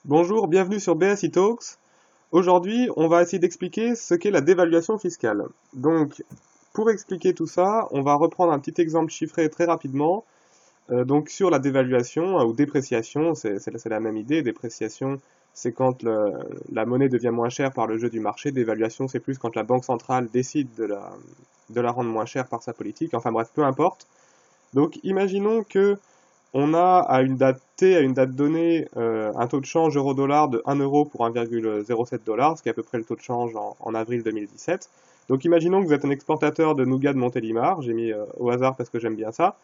Bonjour, bienvenue sur BSI Talks. Aujourd'hui, on va essayer d'expliquer ce qu'est la dévaluation fiscale. Donc, pour expliquer tout ça, on va reprendre un petit exemple chiffré très rapidement. Donc, sur la dévaluation ou dépréciation, c'est la même idée. Dépréciation, c'est quand la monnaie devient moins chère par le jeu du marché. Dévaluation, c'est plus quand la banque centrale décide de la rendre moins chère par sa politique. Enfin bref, peu importe. Donc, imaginons que on a à une date T, à une date donnée, un taux de change euro-dollar de 1 euro pour 1,07 $, ce qui est à peu près le taux de change en avril 2017. Donc imaginons que vous êtes un exportateur de nougat de Montélimar, j'ai mis au hasard parce que j'aime bien ça.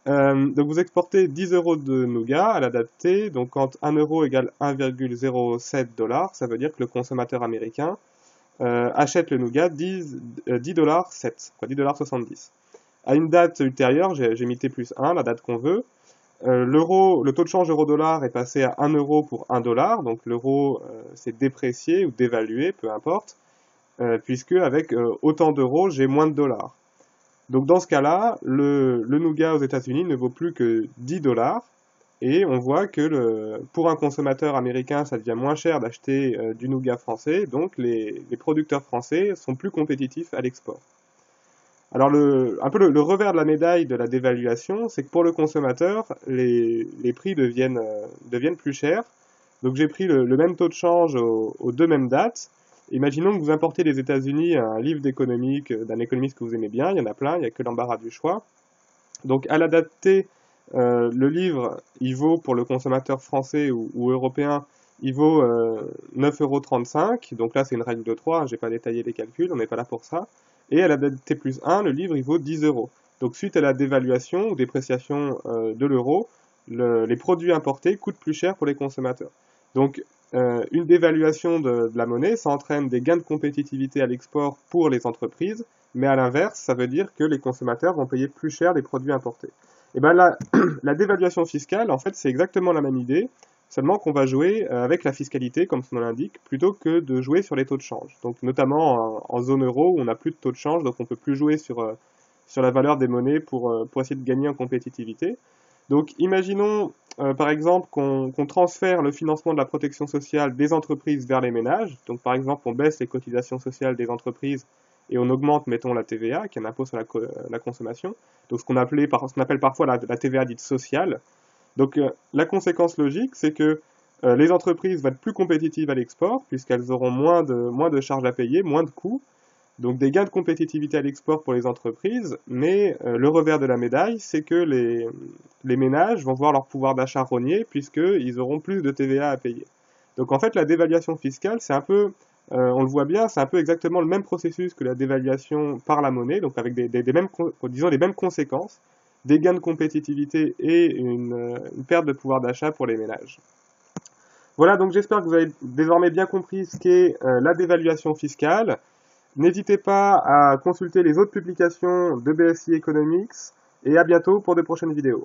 Donc vous exportez 10 euros de nougat à la date T, donc quand 1 euro égale 1,07 $, ça veut dire que le consommateur américain achète le nougat 10,7 $, 10,70 $. À une date ultérieure, j'ai mis T plus 1, la date qu'on veut, le taux de change euro-dollar est passé à 1 euro pour 1 dollar, donc l'euro s'est déprécié ou dévalué, peu importe, puisque avec autant d'euros, j'ai moins de dollars. Donc dans ce cas-là, le nougat aux États-Unis ne vaut plus que 10 dollars, et on voit que pour un consommateur américain, ça devient moins cher d'acheter du nougat français, donc les producteurs français sont plus compétitifs à l'export. Alors un peu le revers de la médaille de la dévaluation, c'est que pour le consommateur, les prix deviennent plus chers. Donc j'ai pris le même taux de change aux deux mêmes dates. Imaginons que vous importez des États-Unis un livre d'économique d'un économiste que vous aimez bien, il y en a plein, il n'y a que l'embarras du choix. Donc à la date T, le livre, il vaut pour le consommateur français ou européen, il vaut 9,35 €. Donc là, c'est une règle de 3, je n'ai pas détaillé les calculs, on n'est pas là pour ça. Et à la date T plus 1, le livre, il vaut 10 euros. Donc suite à la dévaluation ou dépréciation de l'euro, les produits importés coûtent plus cher pour les consommateurs. Donc une dévaluation de la monnaie, ça entraîne des gains de compétitivité à l'export pour les entreprises, mais à l'inverse, ça veut dire que les consommateurs vont payer plus cher les produits importés. Et bien là, la dévaluation fiscale, en fait, c'est exactement la même idée, seulement qu'on va jouer avec la fiscalité, comme son nom l'indique, plutôt que de jouer sur les taux de change. Donc notamment en zone euro, où on n'a plus de taux de change, donc on ne peut plus jouer sur la valeur des monnaies pour essayer de gagner en compétitivité. Donc imaginons par exemple qu'on transfère le financement de la protection sociale des entreprises vers les ménages. Donc par exemple on baisse les cotisations sociales des entreprises et on augmente, mettons, la TVA, qui est un impôt sur la consommation. Donc ce qu'on appelle parfois la TVA dite sociale. Donc la conséquence logique, c'est que les entreprises vont être plus compétitives à l'export, puisqu'elles auront moins de charges à payer, moins de coûts. Donc des gains de compétitivité à l'export pour les entreprises, mais le revers de la médaille, c'est que les ménages vont voir leur pouvoir d'achat rogné, puisqu'ils auront plus de TVA à payer. Donc en fait, la dévaluation fiscale, c'est un peu, on le voit bien, c'est un peu exactement le même processus que la dévaluation par la monnaie, donc avec disons les mêmes conséquences, des gains de compétitivité et une perte de pouvoir d'achat pour les ménages. Voilà, donc j'espère que vous avez désormais bien compris ce qu'est la dévaluation fiscale. N'hésitez pas à consulter les autres publications de BSI Economics et à bientôt pour de prochaines vidéos.